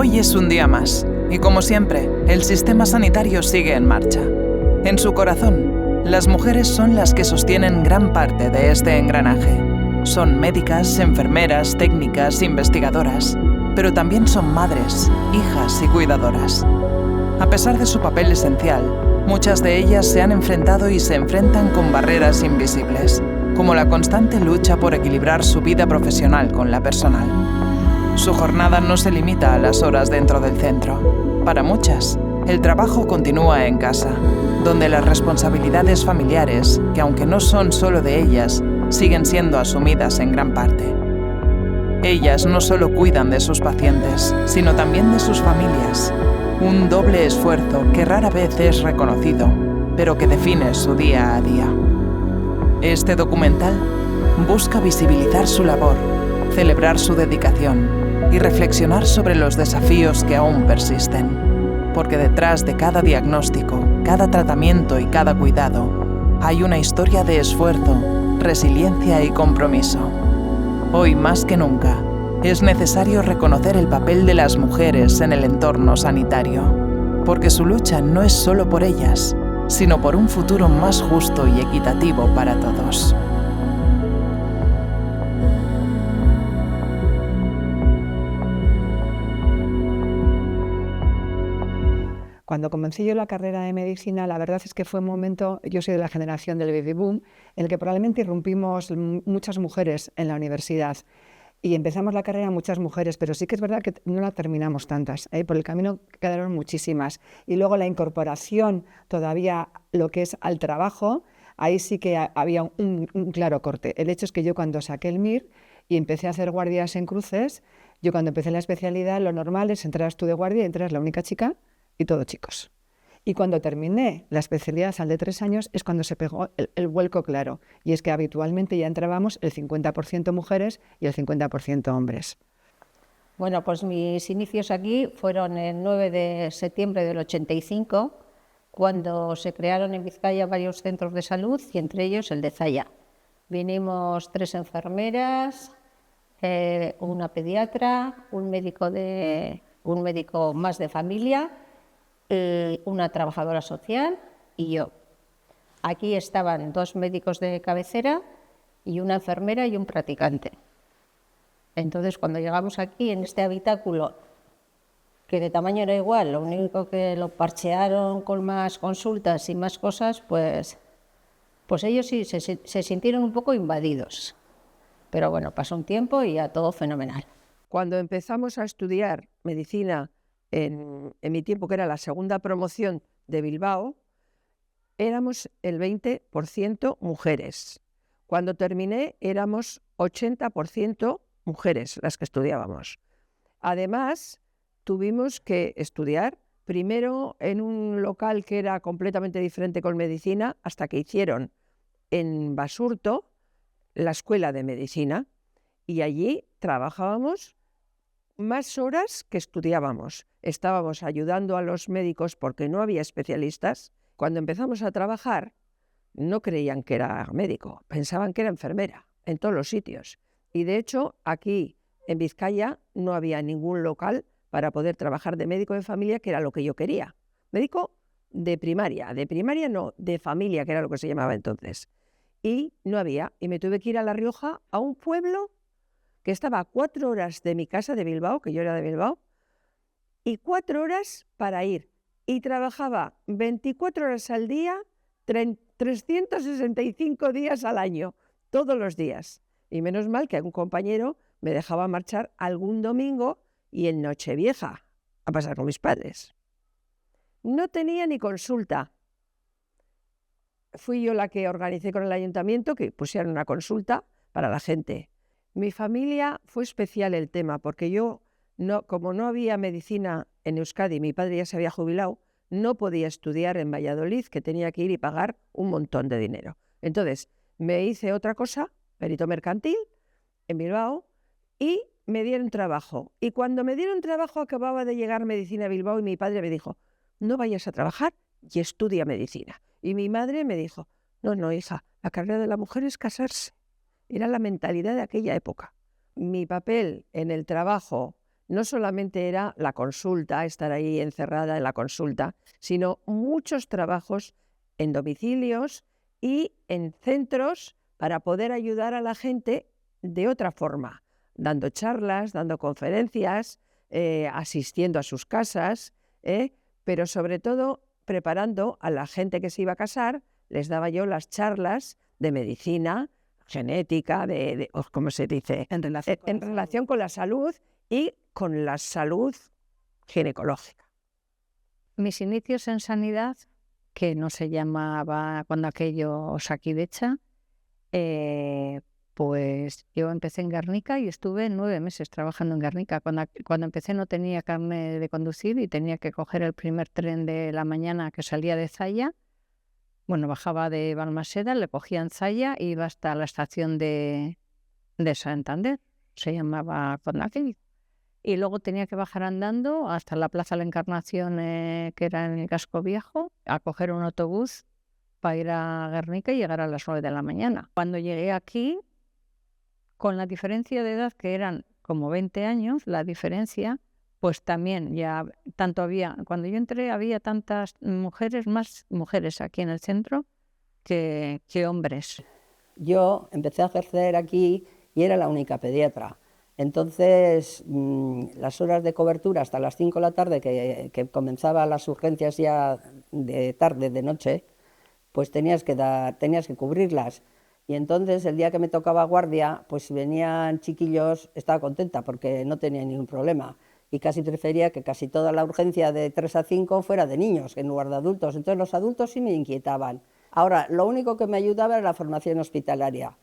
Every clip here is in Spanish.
Hoy es un día más, y como siempre, el sistema sanitario sigue en marcha. En su corazón, las mujeres son las que sostienen gran parte de este engranaje. Son médicas, enfermeras, técnicas, investigadoras, pero también son madres, hijas y cuidadoras. A pesar de su papel esencial, muchas de ellas se han enfrentado y se enfrentan con barreras invisibles, como la constante lucha por equilibrar su vida profesional con la personal. Su jornada no se limita a las horas dentro del centro. Para muchas, el trabajo continúa en casa, donde las responsabilidades familiares, que aunque no son solo de ellas, siguen siendo asumidas en gran parte. Ellas no solo cuidan de sus pacientes, sino también de sus familias. Un doble esfuerzo que rara vez es reconocido, pero que define su día a día. Este documental busca visibilizar su labor, celebrar su dedicación y reflexionar sobre los desafíos que aún persisten. Porque detrás de cada diagnóstico, cada tratamiento y cada cuidado, hay una historia de esfuerzo, resiliencia y compromiso. Hoy más que nunca, es necesario reconocer el papel de las mujeres en el entorno sanitario, porque su lucha no es solo por ellas, sino por un futuro más justo y equitativo para todos. Cuando comencé yo la carrera de medicina, la verdad es que fue un momento, yo soy de la generación del baby boom, en el que probablemente irrumpimos muchas mujeres en la universidad. Y empezamos la carrera muchas mujeres, pero sí que es verdad que no la terminamos tantas. Por el camino quedaron muchísimas. Y luego la incorporación todavía lo que es al trabajo, ahí sí que había un claro corte. El hecho es que yo cuando saqué el MIR y empecé a hacer guardias en cruces, yo cuando empecé la especialidad, lo normal es entras tú de guardia y entras la única chica y todo chicos. Y cuando terminé la especialidad al de 3 años es cuando se pegó el vuelco claro. Y es que habitualmente ya entrábamos el 50% mujeres y el 50% hombres. Bueno, pues mis inicios aquí fueron el 9 de septiembre del 85, cuando se crearon en Vizcaya varios centros de salud y entre ellos el de Zaya. Vinimos 3 enfermeras, una pediatra, un médico más de familia, una trabajadora social y yo. Aquí estaban 2 médicos de cabecera y una enfermera y un practicante. Entonces, cuando llegamos aquí, en este habitáculo, que de tamaño era igual, lo único que lo parchearon con más consultas y más cosas, pues ellos sí se sintieron un poco invadidos. Pero bueno, pasó un tiempo y ya todo fenomenal. Cuando empezamos a estudiar medicina en mi tiempo, que era la segunda promoción de Bilbao, éramos el 20% mujeres. Cuando terminé éramos 80% mujeres las que estudiábamos. Además, tuvimos que estudiar primero en un local que era completamente diferente con medicina, hasta que hicieron en Basurto la escuela de medicina, y allí trabajábamos más horas que estudiábamos. Estábamos ayudando a los médicos porque no había especialistas. Cuando empezamos a trabajar, no creían que era médico, pensaban que era enfermera en todos los sitios. Y de hecho, aquí en Vizcaya no había ningún local para poder trabajar de médico de familia, que era lo que yo quería. Médico de primaria no, de familia, que era lo que se llamaba entonces. Y no había, y me tuve que ir a La Rioja, a un pueblo que estaba a 4 horas de mi casa de Bilbao, que yo era de Bilbao, y 4 horas para ir. Y trabajaba 24 horas al día, 365 días al año, todos los días. Y menos mal que un compañero me dejaba marchar algún domingo y en Nochevieja a pasar con mis padres. No tenía ni consulta. Fui yo la que organicé con el ayuntamiento que pusieran una consulta para la gente. Mi familia fue especial el tema, porque yo, como no había medicina en Euskadi, mi padre ya se había jubilado, no podía estudiar en Valladolid, que tenía que ir y pagar un montón de dinero. Entonces, me hice otra cosa, perito mercantil, en Bilbao, y me dieron trabajo. Y cuando me dieron trabajo, acababa de llegar medicina a Bilbao y mi padre me dijo, no vayas a trabajar y estudia medicina. Y mi madre me dijo, no, hija, la carrera de la mujer es casarse. Era la mentalidad de aquella época. Mi papel en el trabajo no solamente era la consulta, estar ahí encerrada en la consulta, sino muchos trabajos en domicilios y en centros para poder ayudar a la gente de otra forma, dando charlas, dando conferencias, asistiendo a sus casas, pero sobre todo preparando a la gente que se iba a casar. Les daba yo las charlas de medicina, genética, ¿cómo se dice? En relación con la salud y con la salud ginecológica. Mis inicios en sanidad, que no se llamaba cuando aquello Osakidetza, pues yo empecé en Guernica y estuve 9 meses trabajando en Guernica. Cuando empecé no tenía carnet de conducir y tenía que coger el primer tren de la mañana que salía de Zalla. Bueno, bajaba de Balmaseda, le cogía en Zalla e iba hasta la estación de Santander, se llamaba Conakry. Y luego tenía que bajar andando hasta la Plaza de la Encarnación, que era en el Casco Viejo, a coger un autobús para ir a Guernica y llegar a las 9 de la mañana. Cuando llegué aquí, con la diferencia de edad, que eran como 20 años, la diferencia, pues también ya tanto había, cuando yo entré había tantas mujeres, más mujeres aquí en el centro que hombres. Yo empecé a ejercer aquí y era la única pediatra. Entonces, las horas de cobertura hasta las 5 de la tarde, que comenzaban las urgencias ya de tarde, de noche, pues tenías que cubrirlas. Y entonces, el día que me tocaba guardia, pues si venían chiquillos, estaba contenta porque no tenía ningún problema. Y casi prefería que casi toda la urgencia de 3 a 5 fuera de niños, en lugar de adultos. Entonces, los adultos sí me inquietaban. Ahora, lo único que me ayudaba era la formación hospitalaria,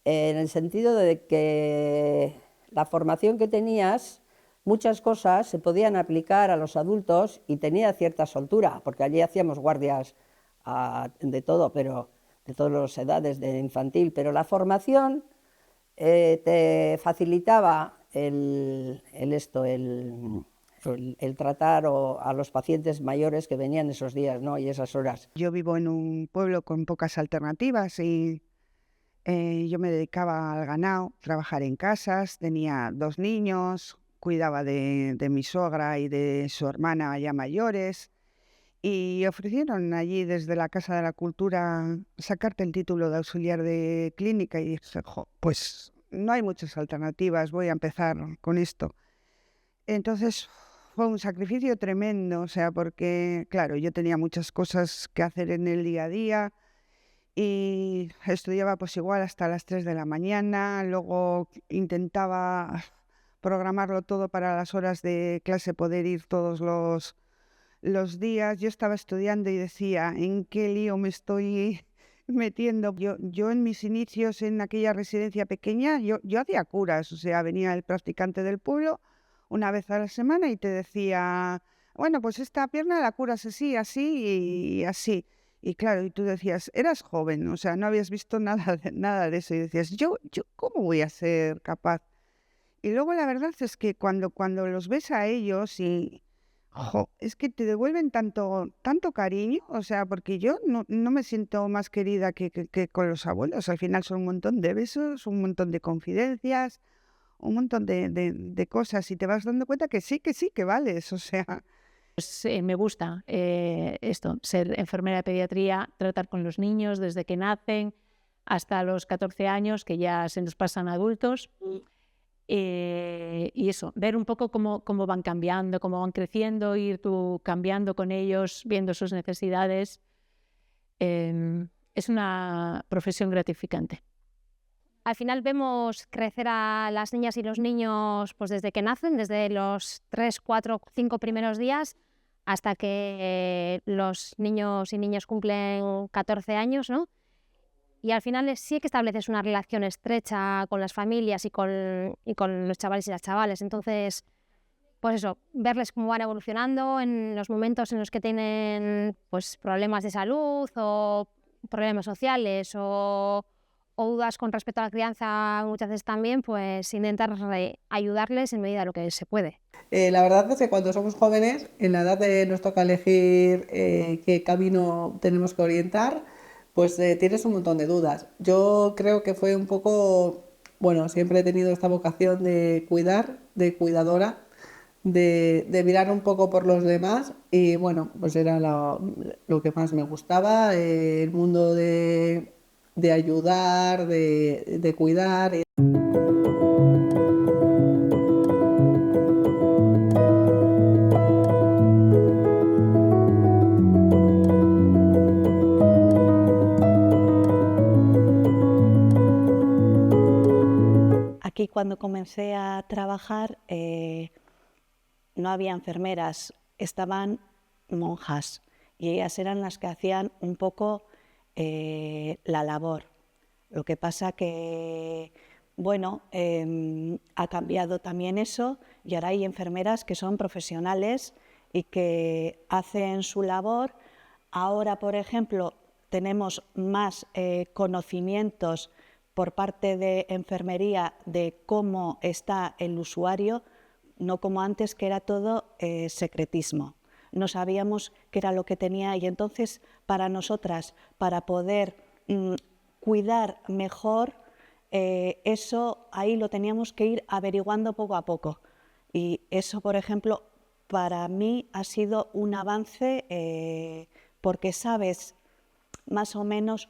en el sentido de que la formación que tenías, muchas cosas se podían aplicar a los adultos y tenía cierta soltura, porque allí hacíamos guardias de todo, pero de todas las edades, de infantil, pero la formación te facilitaba el tratar a los pacientes mayores que venían esos días, ¿no? Y esas horas. Yo vivo en un pueblo con pocas alternativas y yo me dedicaba al ganado, trabajar en casas, tenía 2 niños, cuidaba de mi suegra y de su hermana ya mayores, y ofrecieron allí desde la Casa de la Cultura sacarte el título de auxiliar de clínica y dije, pues no hay muchas alternativas, voy a empezar con esto. Entonces fue un sacrificio tremendo, o sea, porque claro, yo tenía muchas cosas que hacer en el día a día, y estudiaba pues igual hasta las 3 de la mañana, luego intentaba programarlo todo para las horas de clase, poder ir todos los días. Yo estaba estudiando y decía, ¿en qué lío me estoy metiendo? Yo en mis inicios en aquella residencia pequeña, yo hacía curas, o sea, venía el practicante del pueblo una vez a la semana y te decía, bueno, pues esta pierna la curas así, así y así. Y claro, y tú decías, eras joven, o sea, no habías visto nada de eso. Y decías, ¿yo cómo voy a ser capaz? Y luego la verdad es que cuando los ves a ellos es que te devuelven tanto cariño, o sea, porque yo no me siento más querida que con los abuelos. Al final son un montón de besos, un montón de confidencias, un montón de cosas, y te vas dando cuenta que sí, que vales, o sea... Pues me gusta esto, ser enfermera de pediatría, tratar con los niños desde que nacen hasta los 14 años, que ya se nos pasan adultos. Y eso, ver un poco cómo van cambiando, cómo van creciendo, ir tú cambiando con ellos, viendo sus necesidades. Es una profesión gratificante. Al final vemos crecer a las niñas y los niños pues desde que nacen, desde los 3, 4, 5 primeros días hasta que los niños y niñas cumplen 14 años, ¿no? Y al final sí que estableces una relación estrecha con las familias y con los chavales y las chavales. Entonces, pues eso, verles cómo van evolucionando en los momentos en los que tienen pues problemas de salud o problemas sociales o dudas con respecto a la crianza, muchas veces también, pues intentar ayudarles en medida de lo que se puede. La verdad es que cuando somos jóvenes, en la edad de nos toca elegir qué camino tenemos que orientar, pues tienes un montón de dudas. Yo creo que fue un poco, bueno, siempre he tenido esta vocación de cuidar, de cuidadora, de mirar un poco por los demás y bueno, pues era lo que más me gustaba, el mundo de ayudar, de cuidar. Aquí cuando comencé a trabajar no había enfermeras, estaban monjas y ellas eran las que hacían un poco la labor. Lo que pasa que, bueno, ha cambiado también eso y ahora hay enfermeras que son profesionales y que hacen su labor. Ahora, por ejemplo, tenemos más conocimientos por parte de enfermería de cómo está el usuario, no como antes que era todo secretismo. No sabíamos qué era lo que tenía y entonces para nosotras, para poder cuidar mejor, eso ahí lo teníamos que ir averiguando poco a poco. Y eso, por ejemplo, para mí ha sido un avance porque sabes más o menos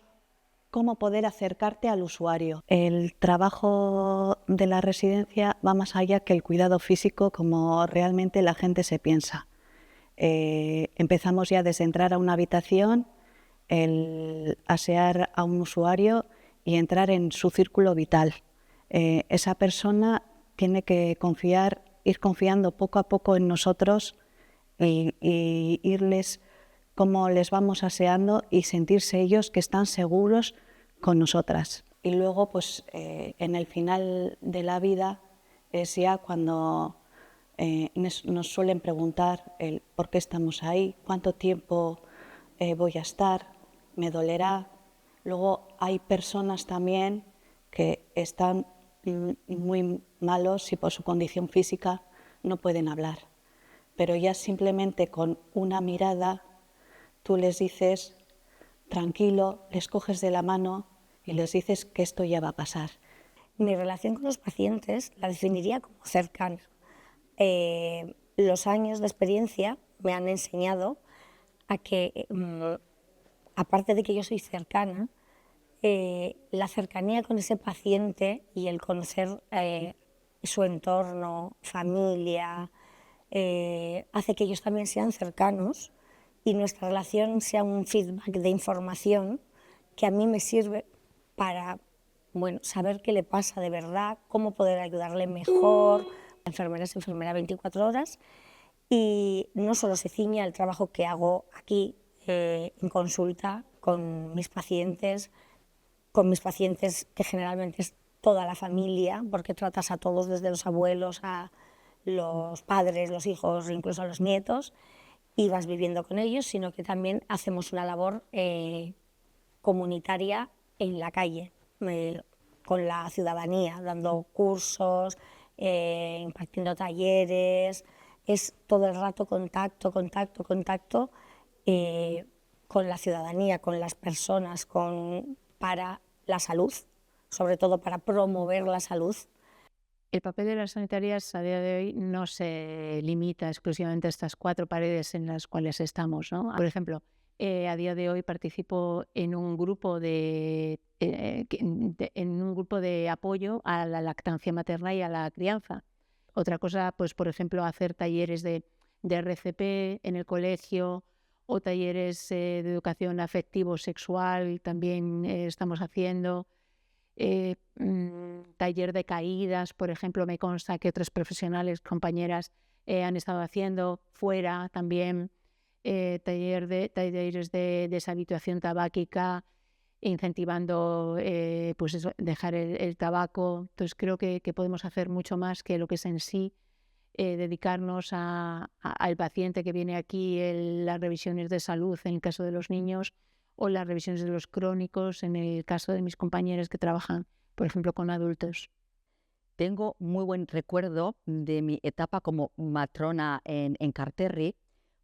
cómo poder acercarte al usuario. El trabajo de la residencia va más allá que el cuidado físico como realmente la gente se piensa. Empezamos ya desde entrar a una habitación, el asear a un usuario y entrar en su círculo vital. Esa persona tiene que ir confiando poco a poco en nosotros y irles cómo les vamos aseando y sentirse ellos que están seguros con nosotras. Y luego, pues, en el final de la vida es ya cuando nos suelen preguntar el por qué estamos ahí, cuánto tiempo voy a estar, me dolerá. Luego hay personas también que están muy malos y por su condición física no pueden hablar, pero ya simplemente con una mirada tú les dices, tranquilo, les coges de la mano y les dices que esto ya va a pasar. Mi relación con los pacientes la definiría como cercana. Los años de experiencia me han enseñado a que, aparte de que yo soy cercana, la cercanía con ese paciente y el conocer su entorno, familia, hace que ellos también sean cercanos y nuestra relación sea un feedback de información que a mí me sirve para saber qué le pasa de verdad, cómo poder ayudarle mejor. La enfermera es enfermera 24 horas y no solo se ciñe al trabajo que hago aquí en consulta con mis pacientes que generalmente es toda la familia, porque tratas a todos, desde los abuelos a los padres, los hijos, incluso a los nietos, y vas viviendo con ellos, sino que también hacemos una labor comunitaria en la calle, con la ciudadanía, dando cursos, impartiendo talleres. Es todo el rato contacto con la ciudadanía, con las personas, para la salud, sobre todo para promover la salud. El papel de las sanitarias a día de hoy no se limita exclusivamente a estas 4 paredes en las cuales estamos, ¿no? Por ejemplo, a día de hoy participo en un grupo de apoyo a la lactancia materna y a la crianza. Otra cosa, pues por ejemplo, hacer talleres de RCP en el colegio o talleres de educación afectivo-sexual también estamos haciendo. Taller de caídas, por ejemplo, me consta que otras profesionales, compañeras, han estado haciendo fuera también. Talleres de deshabituación tabáquica, incentivando pues eso, dejar el tabaco. Entonces creo que podemos hacer mucho más que lo que es en sí dedicarnos al paciente que viene aquí, las revisiones de salud en el caso de los niños o las revisiones de los crónicos en el caso de mis compañeras que trabajan, por ejemplo, con adultos. Tengo muy buen recuerdo de mi etapa como matrona en Carterri,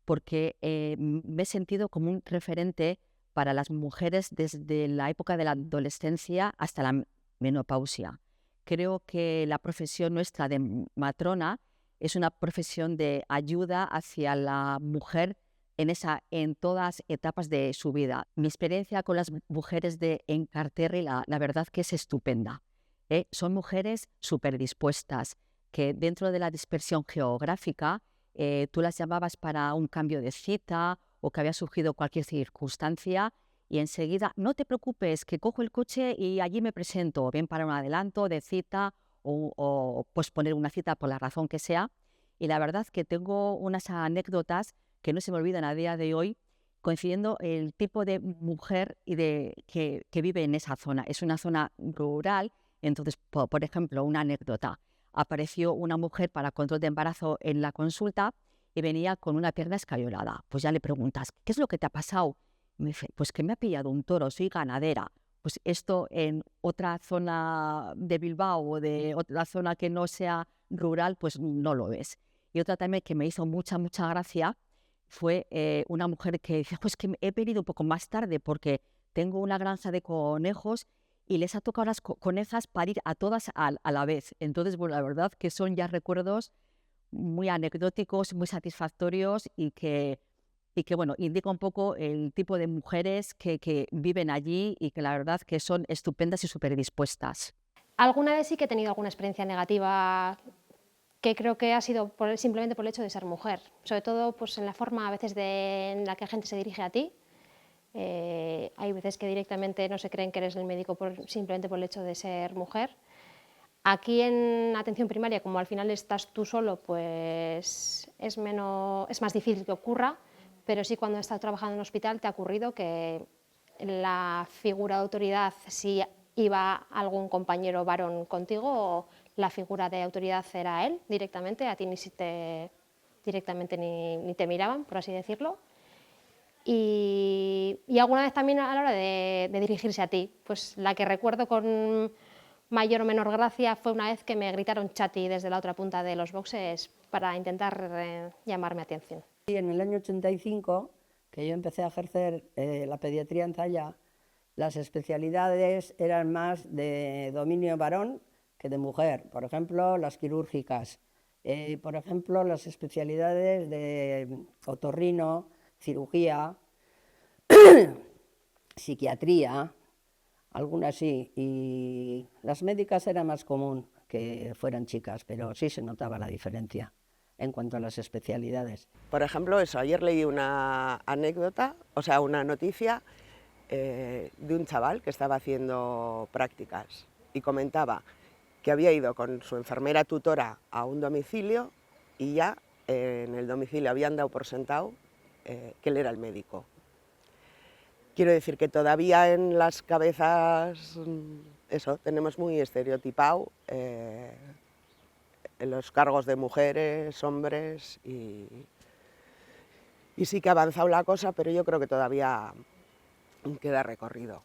porque me he sentido como un referente para las mujeres desde la época de la adolescencia hasta la menopausia. Creo que la profesión nuestra de matrona es una profesión de ayuda hacia la mujer en todas etapas de su vida. Mi experiencia con las mujeres de Enkarterri, la verdad que es estupenda. Son mujeres súper dispuestas, que dentro de la dispersión geográfica tú las llamabas para un cambio de cita o que había surgido cualquier circunstancia y enseguida, no te preocupes, que cojo el coche y allí me presento, bien para un adelanto de cita o posponer una cita por la razón que sea. Y la verdad que tengo unas anécdotas que no se me olvidan a día de hoy, coincidiendo el tipo de mujer que vive en esa zona. Es una zona rural, entonces, por ejemplo, una anécdota. Apareció una mujer para control de embarazo en la consulta y venía con una pierna escayolada. Pues ya le preguntas, ¿qué es lo que te ha pasado? Y me dice, pues que me ha pillado un toro, soy ganadera. Pues esto en otra zona de Bilbao o de otra zona que no sea rural, pues no lo es. Y otra también que me hizo mucha gracia fue una mujer que dice, pues que he venido un poco más tarde porque tengo una granja de conejos y les ha tocado las conejas parir a todas a la vez. Entonces, bueno, la verdad que son ya recuerdos muy anecdóticos, muy satisfactorios y que bueno, indica un poco el tipo de mujeres que viven allí y que la verdad que son estupendas y súper dispuestas. Alguna vez sí que he tenido alguna experiencia negativa que creo que ha sido simplemente por el hecho de ser mujer, sobre todo pues, en la forma a veces en la que la gente se dirige a ti. Hay veces que directamente no se creen que eres el médico simplemente por el hecho de ser mujer. Aquí en atención primaria, como al final estás tú solo, pues es más difícil que ocurra, pero sí cuando has estado trabajando en un hospital te ha ocurrido que la figura de autoridad, si iba algún compañero varón contigo, la figura de autoridad era él directamente, a ti ni te miraban, por así decirlo. Y alguna vez también a la hora de dirigirse a ti, pues la que recuerdo con mayor o menor gracia fue una vez que me gritaron chati desde la otra punta de los boxes para intentar llamarme atención. Y en el año 85, que yo empecé a ejercer la pediatría en Zalla, las especialidades eran más de dominio varón que de mujer. Por ejemplo, las quirúrgicas, por ejemplo, las especialidades de otorrino, cirugía, psiquiatría, algunas sí, y las médicas era más común que fueran chicas, pero sí se notaba la diferencia en cuanto a las especialidades. Por ejemplo, eso, ayer leí una anécdota, o sea, una noticia de un chaval que estaba haciendo prácticas y comentaba que había ido con su enfermera tutora a un domicilio y ya en el domicilio habían dado por sentado que él era el médico. Quiero decir que todavía en las cabezas, eso, tenemos muy estereotipado los cargos de mujeres, hombres, y sí que ha avanzado la cosa, pero yo creo que todavía queda recorrido.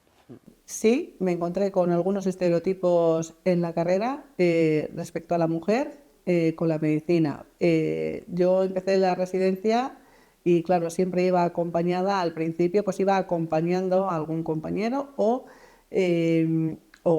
Sí, me encontré con algunos estereotipos en la carrera respecto a la mujer con la medicina. Yo empecé la residencia y claro, siempre iba acompañada, al principio pues iba acompañando a algún compañero o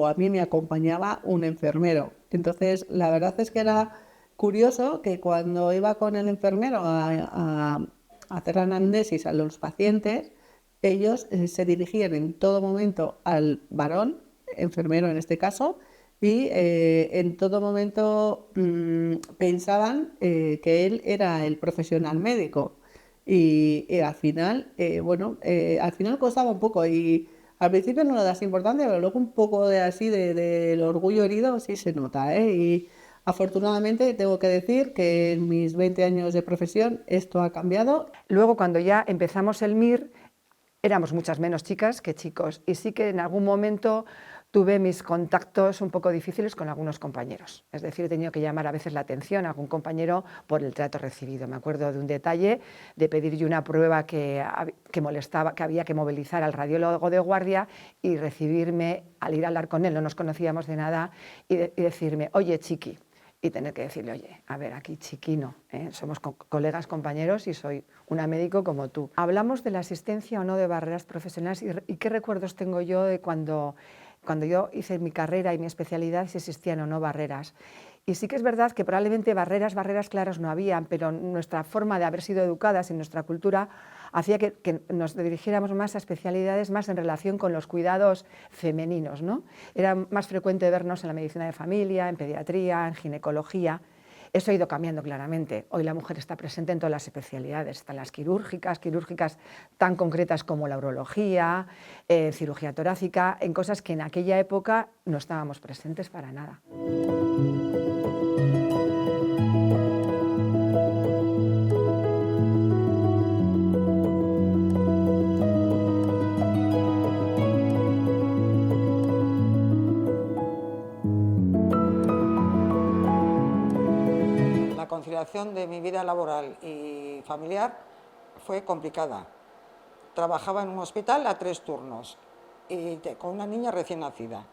a mí me acompañaba un enfermero. Entonces, la verdad es que era curioso que cuando iba con el enfermero a hacer anamnesis a los pacientes, ellos se dirigían en todo momento al varón, enfermero en este caso, y en todo momento pensaban que él era el profesional médico. Y al final, al final costaba un poco y al principio no le das importancia, pero luego un poco del orgullo herido sí se nota, ¿eh? Y afortunadamente tengo que decir que en mis 20 años de profesión esto ha cambiado. Luego cuando ya empezamos el MIR éramos muchas menos chicas que chicos y sí que en algún momento tuve mis contactos un poco difíciles con algunos compañeros. Es decir, he tenido que llamar a veces la atención a algún compañero por el trato recibido. Me acuerdo de un detalle de pedir yo una prueba que molestaba, que había que movilizar al radiólogo de guardia y recibirme al ir a hablar con él, no nos conocíamos de nada, y decirme, oye, chiqui, y tener que decirle, oye, a ver, aquí chiqui no, somos colegas, compañeros y soy una médico como tú. Hablamos de la existencia o no de barreras profesionales y qué recuerdos tengo yo de cuando cuando yo hice mi carrera y mi especialidad, si existían o no barreras. Y sí que es verdad que probablemente barreras claras no habían, pero nuestra forma de haber sido educadas y nuestra cultura hacía que nos dirigiéramos más a especialidades más en relación con los cuidados femeninos, ¿no? Era más frecuente vernos en la medicina de familia, en pediatría, en ginecología. Eso ha ido cambiando claramente. Hoy la mujer está presente en todas las especialidades, están las quirúrgicas tan concretas como la urología, cirugía torácica, en cosas que en aquella época no estábamos presentes para nada. La conciliación de mi vida laboral y familiar fue complicada. Trabajaba en un hospital a 3 turnos y con una niña recién nacida.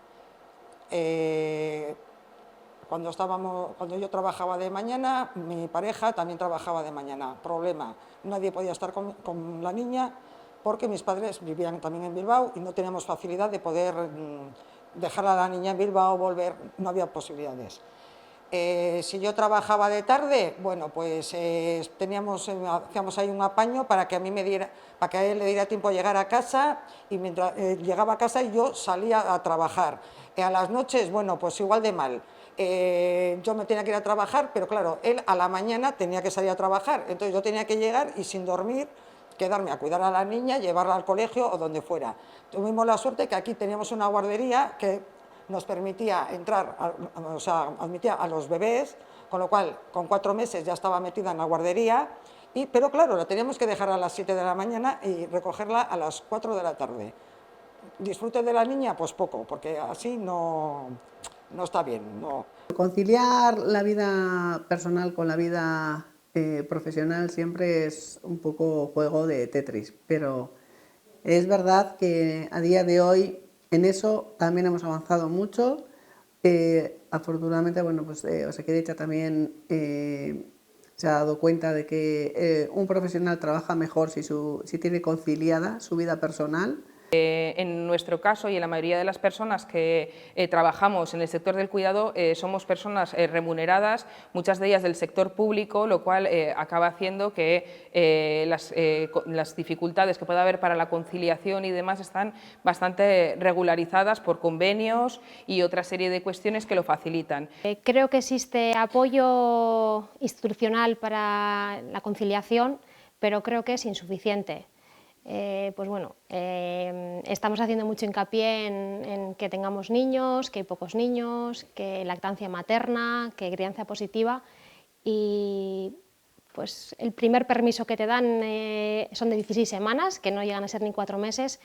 Cuando yo trabajaba de mañana, mi pareja también trabajaba de mañana. Problema, nadie podía estar con la niña porque mis padres vivían también en Bilbao y no teníamos facilidad de poder dejar a la niña en Bilbao, volver, no había posibilidades. Si yo trabajaba de tarde, bueno, pues hacíamos ahí un apaño para que a él le diera tiempo a llegar a casa, y mientras llegaba a casa yo salía a trabajar. A las noches, bueno, pues igual de mal. Yo me tenía que ir a trabajar, pero claro, él a la mañana tenía que salir a trabajar, entonces yo tenía que llegar y sin dormir quedarme a cuidar a la niña, llevarla al colegio o donde fuera. Tuvimos la suerte que aquí teníamos una guardería que nos permitía entrar, admitía a los bebés, con lo cual con 4 meses ya estaba metida en la guardería, pero claro, la teníamos que dejar a las 7 de la mañana y recogerla a las 4 de la tarde. ¿Disfrute de la niña? Pues poco, porque así no está bien. No. Conciliar la vida personal con la vida profesional siempre es un poco juego de Tetris, pero es verdad que a día de hoy en eso también hemos avanzado mucho. Afortunadamente, bueno, pues Osakidetza también se ha dado cuenta de que un profesional trabaja mejor si tiene conciliada su vida personal. En nuestro caso y en la mayoría de las personas que trabajamos en el sector del cuidado somos personas remuneradas, muchas de ellas del sector público, lo cual acaba haciendo que las dificultades que pueda haber para la conciliación y demás están bastante regularizadas por convenios y otra serie de cuestiones que lo facilitan. Creo que existe apoyo institucional para la conciliación, pero creo que es insuficiente. Pues bueno, estamos haciendo mucho hincapié en que tengamos niños, que hay pocos niños, que lactancia materna, que crianza positiva, y pues el primer permiso que te dan son de 16 semanas, que no llegan a ser ni 4 meses,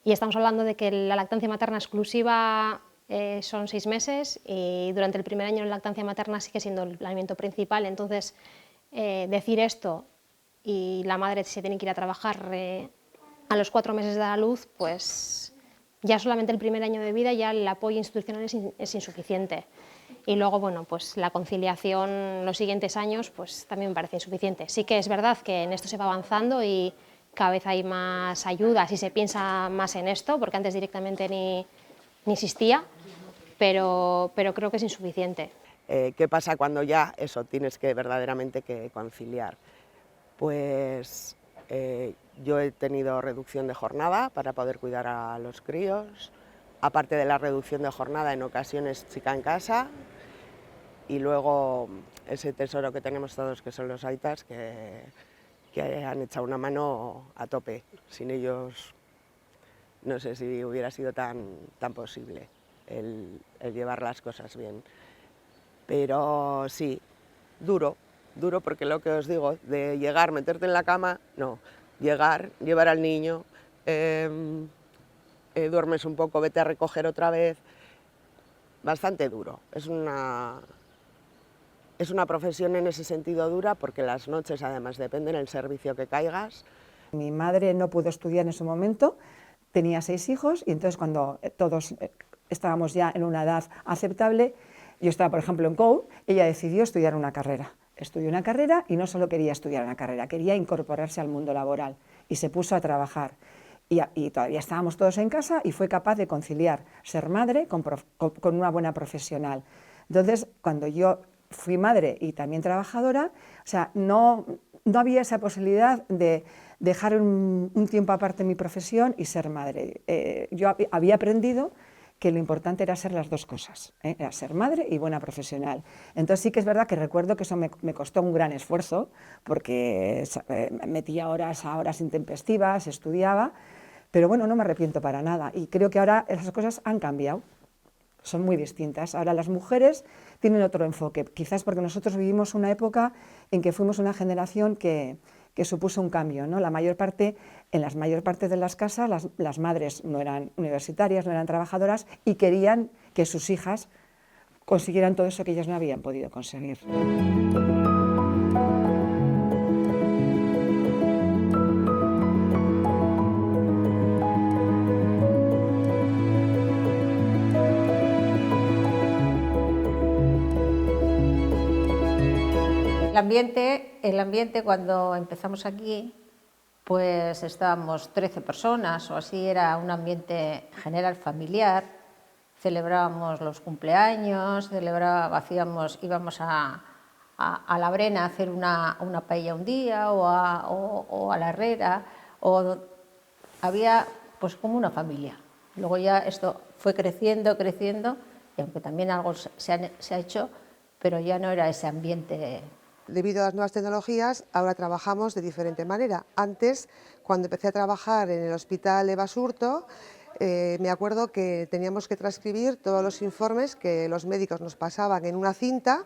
y estamos hablando de que la lactancia materna exclusiva son 6 meses y durante el primer año la lactancia materna sigue siendo el alimento principal. Entonces, decir esto y la madre se tiene que ir a trabajar a los 4 meses de la luz, pues ya solamente el primer año de vida ya el apoyo institucional es insuficiente. Y luego, bueno, pues la conciliación los siguientes años pues también me parece insuficiente. Sí que es verdad que en esto se va avanzando y cada vez hay más ayudas y se piensa más en esto, porque antes directamente ni existía, pero creo que es insuficiente. ¿Qué pasa cuando ya eso tienes que verdaderamente que conciliar? Pues yo he tenido reducción de jornada para poder cuidar a los críos, aparte de la reducción de jornada en ocasiones chica en casa, y luego ese tesoro que tenemos todos que son los aitas, que han echado una mano a tope. Sin ellos no sé si hubiera sido tan posible el llevar las cosas bien. Pero sí, duro porque lo que os digo, de llegar, meterte en la cama, no, llegar, llevar al niño, duermes un poco, vete a recoger otra vez, bastante duro. Es una profesión en ese sentido dura, porque las noches además dependen del servicio que caigas. Mi madre no pudo estudiar en su momento, tenía 6 hijos y entonces cuando todos estábamos ya en una edad aceptable, yo estaba por ejemplo en COU, ella decidió estudiar una carrera. Estudió una carrera y no solo quería estudiar una carrera, quería incorporarse al mundo laboral y se puso a trabajar. y todavía estábamos todos en casa y fue capaz de conciliar ser madre con una buena profesional. Entonces, cuando yo fui madre y también trabajadora, o sea, no había esa posibilidad de dejar un tiempo aparte mi profesión y ser madre. Yo había aprendido que lo importante era ser las dos cosas, era ser madre y buena profesional. Entonces sí que es verdad que recuerdo que eso me costó un gran esfuerzo, porque metía horas a horas intempestivas, estudiaba, pero bueno, no me arrepiento para nada y creo que ahora esas cosas han cambiado, son muy distintas. Ahora las mujeres tienen otro enfoque, quizás porque nosotros vivimos una época en que fuimos una generación que supuso un cambio, ¿no? En la mayor parte de las casas las madres no eran universitarias, no eran trabajadoras y querían que sus hijas consiguieran todo eso que ellas no habían podido conseguir. El ambiente cuando empezamos aquí, pues estábamos 13 personas o así, era un ambiente general familiar, celebrábamos los cumpleaños, íbamos a la Brena a hacer una paella un día o a la Herrera, había pues como una familia. Luego ya esto fue creciendo y aunque también algo se ha hecho, pero ya no era ese ambiente. Debido a las nuevas tecnologías, ahora trabajamos de diferente manera. Antes, cuando empecé a trabajar en el Hospital de Basurto, me acuerdo que teníamos que transcribir todos los informes que los médicos nos pasaban en una cinta,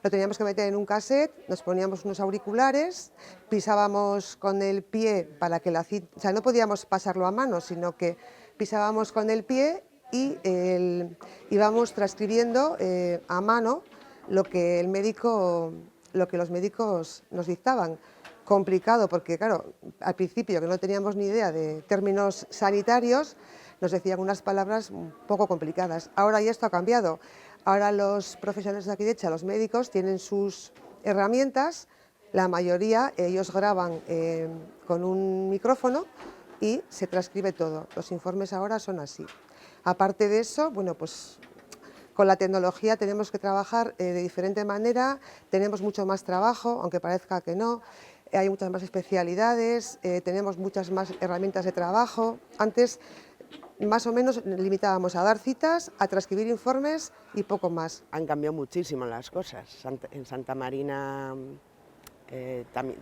lo teníamos que meter en un cassette, nos poníamos unos auriculares, pisábamos con el pie para que la cinta, o sea, no podíamos pasarlo a mano, sino que pisábamos con el pie y íbamos transcribiendo a mano lo que los médicos nos dictaban. Complicado porque, claro, al principio que no teníamos ni idea de términos sanitarios, nos decían unas palabras un poco complicadas. Ahora ya esto ha cambiado. Ahora los profesionales de Aquidecha, los médicos, tienen sus herramientas, la mayoría ellos graban con un micrófono y se transcribe todo. Los informes ahora son así. Aparte de eso, bueno, pues con la tecnología tenemos que trabajar de diferente manera, tenemos mucho más trabajo, aunque parezca que no, hay muchas más especialidades, tenemos muchas más herramientas de trabajo. Antes, más o menos, limitábamos a dar citas, a transcribir informes y poco más. Han cambiado muchísimo las cosas. En Santa Marina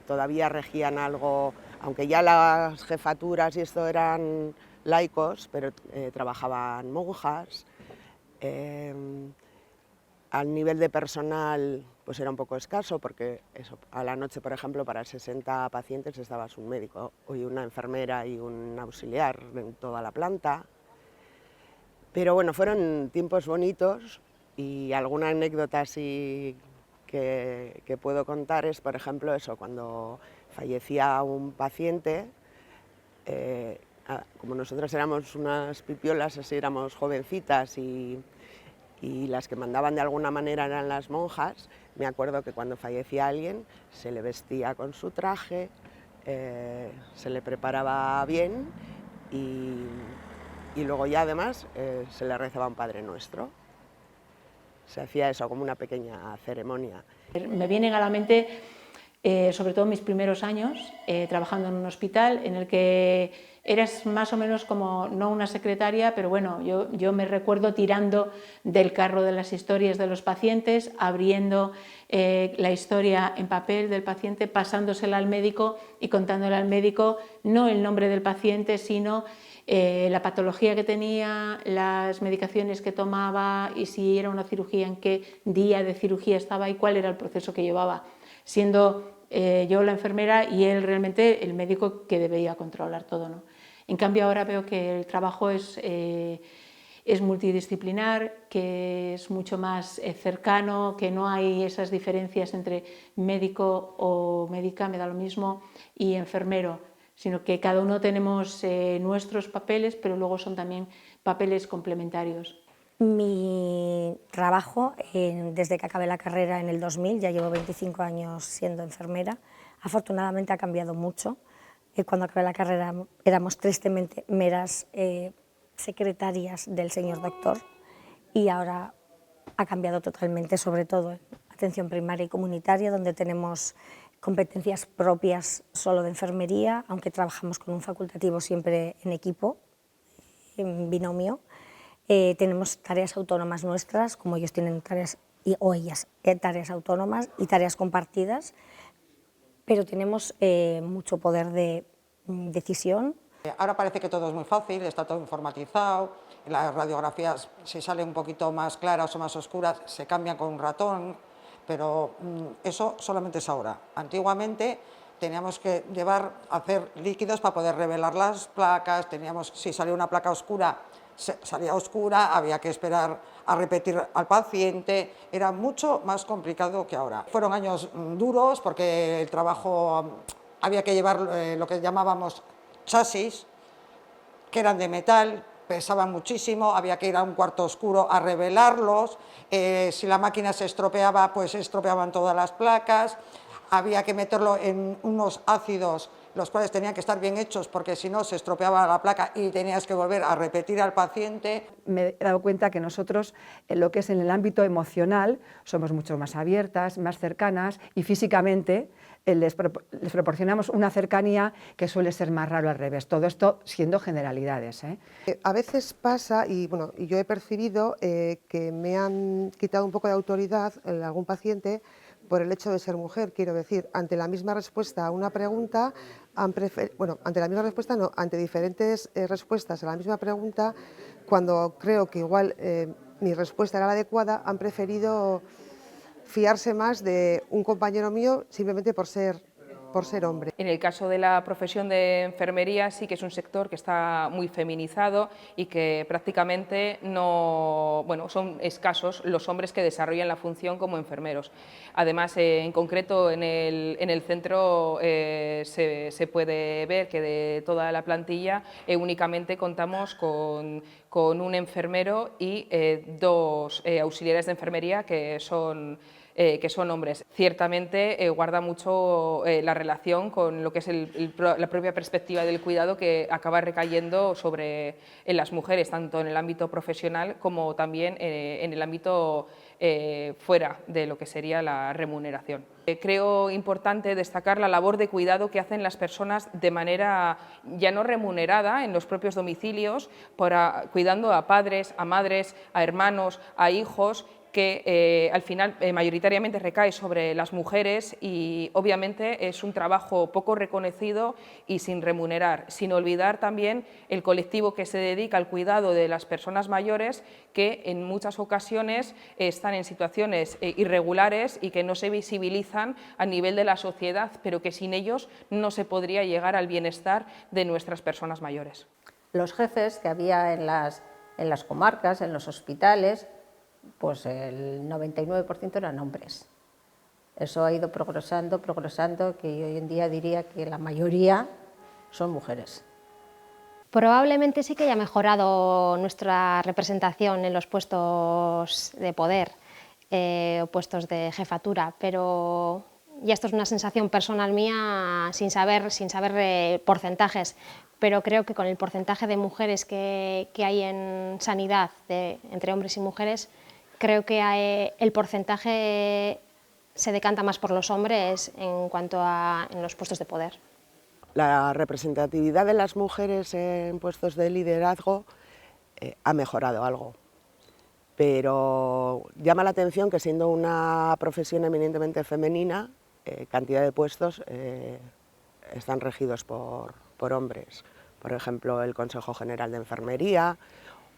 todavía regían algo, aunque ya las jefaturas y esto eran laicos, pero trabajaban monjas. Al nivel de personal pues era un poco escaso porque eso, a la noche, por ejemplo, para 60 pacientes estabas un médico y una enfermera y un auxiliar en toda la planta. Pero bueno, fueron tiempos bonitos y alguna anécdota así que puedo contar es, por ejemplo, eso, cuando fallecía un paciente, como nosotros éramos unas pipiolas, así éramos jovencitas y las que mandaban de alguna manera eran las monjas, me acuerdo que cuando fallecía alguien se le vestía con su traje, se le preparaba bien y luego ya además se le rezaba un Padre Nuestro. Se hacía eso como una pequeña ceremonia. Me vienen a la mente sobre todo mis primeros años trabajando en un hospital en el que eras más o menos como, no una secretaria, pero bueno, yo me recuerdo tirando del carro de las historias de los pacientes, abriendo la historia en papel del paciente, pasándosela al médico y contándole al médico no el nombre del paciente, sino la patología que tenía, las medicaciones que tomaba y si era una cirugía, en qué día de cirugía estaba y cuál era el proceso que llevaba, siendo yo la enfermera y él realmente el médico que debía controlar todo, ¿no? En cambio ahora veo que el trabajo es multidisciplinar, que es mucho más cercano, que no hay esas diferencias entre médico o médica, me da lo mismo, y enfermero, sino que cada uno tenemos nuestros papeles, pero luego son también papeles complementarios. Mi trabajo, desde que acabé la carrera en el 2000, ya llevo 25 años siendo enfermera, afortunadamente ha cambiado mucho. Cuando acabé la carrera éramos tristemente meras secretarias del señor doctor, y ahora ha cambiado totalmente, sobre todo en atención primaria y comunitaria, donde tenemos competencias propias solo de enfermería, aunque trabajamos con un facultativo siempre en equipo, en binomio. Tenemos tareas autónomas nuestras, como ellos tienen tareas, o ellas, tareas autónomas y tareas compartidas, pero tenemos mucho poder de decisión. Ahora parece que todo es muy fácil, está todo informatizado, las radiografías, si salen un poquito más claras o más oscuras, se cambian con un ratón, pero eso solamente es ahora. Antiguamente teníamos que hacer líquidos para poder revelar las placas, si salía una placa oscura, salía oscura, había que esperar a repetir al paciente, era mucho más complicado que ahora. Fueron años duros porque el trabajo había que llevar lo que llamábamos chasis, que eran de metal, pesaban muchísimo, había que ir a un cuarto oscuro a revelarlos, si la máquina se estropeaba, pues se estropeaban todas las placas, había que meterlo en unos ácidos, los cuales tenían que estar bien hechos, porque si no se estropeaba la placa y tenías que volver a repetir al paciente. Me he dado cuenta que nosotros, en lo que es en el ámbito emocional, somos mucho más abiertas, más cercanas, y físicamente les proporcionamos una cercanía que suele ser más raro al revés. Todo esto siendo generalidades, ¿eh? A veces pasa, y yo he percibido que me han quitado un poco de autoridad en algún paciente por el hecho de ser mujer. Quiero decir, ante la misma respuesta a una pregunta, ante diferentes respuestas a la misma pregunta, cuando creo que igual mi respuesta era la adecuada, han preferido fiarse más de un compañero mío simplemente por ser hombre. En el caso de la profesión de enfermería sí que es un sector que está muy feminizado y que prácticamente son escasos los hombres que desarrollan la función como enfermeros. Además, en concreto en el centro se puede ver que de toda la plantilla únicamente contamos con un enfermero y 2 auxiliares de enfermería que son hombres. Ciertamente guarda mucho la relación con lo que es la propia perspectiva del cuidado, que acaba recayendo en las mujeres, tanto en el ámbito profesional como también en el ámbito fuera de lo que sería la remuneración. Creo importante destacar la labor de cuidado que hacen las personas de manera ya no remunerada en los propios domicilios, cuidando a padres, a madres, a hermanos, a hijos, que al final mayoritariamente recae sobre las mujeres, y obviamente es un trabajo poco reconocido y sin remunerar, sin olvidar también el colectivo que se dedica al cuidado de las personas mayores, que en muchas ocasiones están en situaciones irregulares y que no se visibilizan a nivel de la sociedad, pero que sin ellos no se podría llegar al bienestar de nuestras personas mayores. Los jefes que había en las comarcas, en los hospitales, pues el 99% eran hombres. Eso ha ido progresando, que hoy en día diría que la mayoría son mujeres. Probablemente sí que haya mejorado nuestra representación en los puestos de poder o puestos de jefatura, pero ya esto es una sensación personal mía sin saber porcentajes, pero creo que con el porcentaje de mujeres que hay en sanidad entre hombres y mujeres, creo que el porcentaje se decanta más por los hombres en los puestos de poder. La representatividad de las mujeres en puestos de liderazgo ha mejorado algo, pero llama la atención que, siendo una profesión eminentemente femenina, cantidad de puestos están regidos por hombres. Por ejemplo, el Consejo General de Enfermería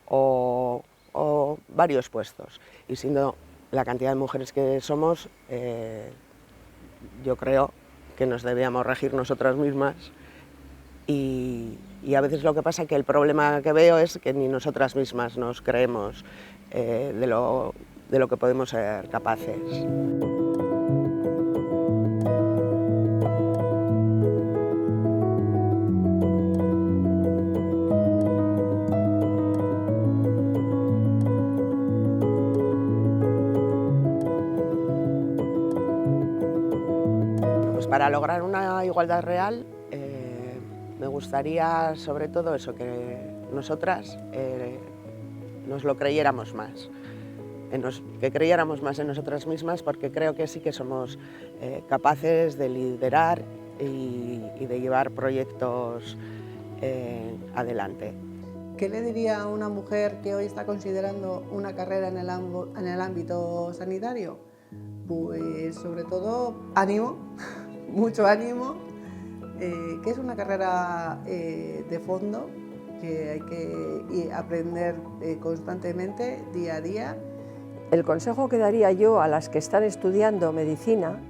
o varios puestos. Y siendo la cantidad de mujeres que somos, yo creo que nos debíamos regir nosotras mismas, y a veces lo que pasa es que el problema que veo es que ni nosotras mismas nos creemos de lo que podemos ser capaces. Para lograr una igualdad real me gustaría sobre todo eso, que nosotras nos lo creyéramos más, que creyéramos más en nosotras mismas, porque creo que sí que somos capaces de liderar y de llevar proyectos adelante. ¿Qué le diría a una mujer que hoy está considerando una carrera en el ámbito sanitario? Pues sobre todo ánimo, mucho ánimo, que es una carrera de fondo, que hay que aprender constantemente, día a día. El consejo que daría yo a las que están estudiando medicina,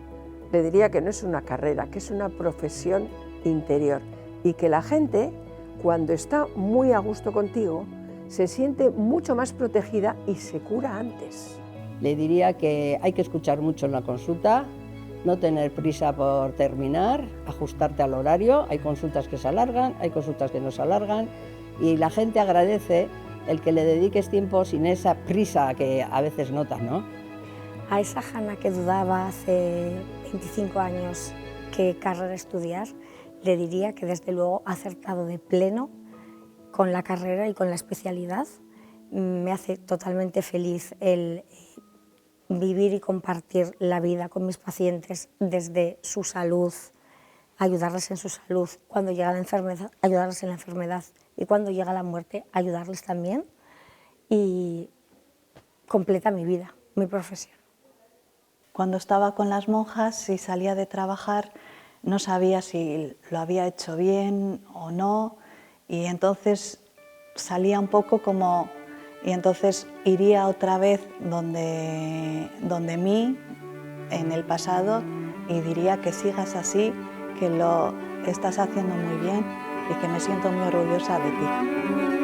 le diría que no es una carrera, que es una profesión interior y que la gente, cuando está muy a gusto contigo, se siente mucho más protegida y se cura antes. Le diría que hay que escuchar mucho en la consulta, no tener prisa por terminar, ajustarte al horario. Hay consultas que se alargan, hay consultas que no se alargan y la gente agradece el que le dediques tiempo sin esa prisa que a veces notas, ¿no? A esa Hanna que dudaba hace 25 años qué carrera estudiar, le diría que desde luego ha acertado de pleno con la carrera y con la especialidad. Me hace totalmente feliz el vivir y compartir la vida con mis pacientes desde su salud, ayudarles en su salud, cuando llega la enfermedad, ayudarles en la enfermedad y cuando llega la muerte, ayudarles también, y completa mi vida, mi profesión. Cuando estaba con las monjas y salía de trabajar, no sabía si lo había hecho bien o no, y entonces salía un poco como... Y entonces iría otra vez donde mí, en el pasado, y diría que sigas así, que lo estás haciendo muy bien y que me siento muy orgullosa de ti.